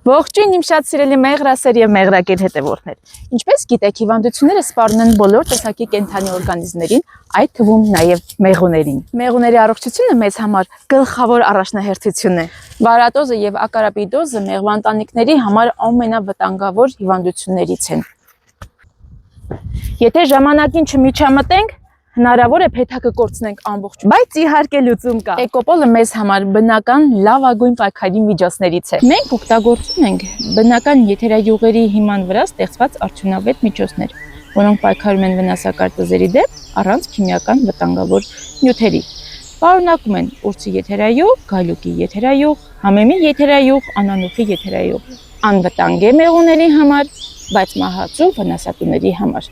Ողջույն իմ շատ սիրելի մեղրասեր եւ մեղրակեր հետևորդներ։ Ինչպես գիտեք, հիվանդությունները սպառնում են բոլոր տեսակի կենդանի օրգանիզմներին, այդ թվում նաեւ մեղուներին։ Մեղուների առողջությունը մեզ համար գլխավոր առաջնահերթություն է։ Վարատոզը եւ ակարապիդոզը մեղվանտանիքների համար ամենավտանգավոր հիվանդություններից են։ Եթե ժամանակին չմիջամտենք, հնարավոր է փեթակը կորցնենք ամբողջ, բայց իհարկե լուծում կա։ Էկոպոլը մեզ համար բնական լավագույն պայքարի միջոցներից է։ Մենք օգտագործում ենք բնական եթերայուղերի հիման վրա ստեղծված արդյունավետ միջոցներ, որոնք պայքարում են վնասակար տզերի դեմ առանց քիմիական վտանգավոր նյութերի։ Պարունակում են ուրցի եթերայուղ, գայլուկի եթերայուղ, համեմի եթերայուղ, անանուխի եթերայուղ։ Անվտանգ է մեղուների համար, բայց մահացու վնասատուների համար։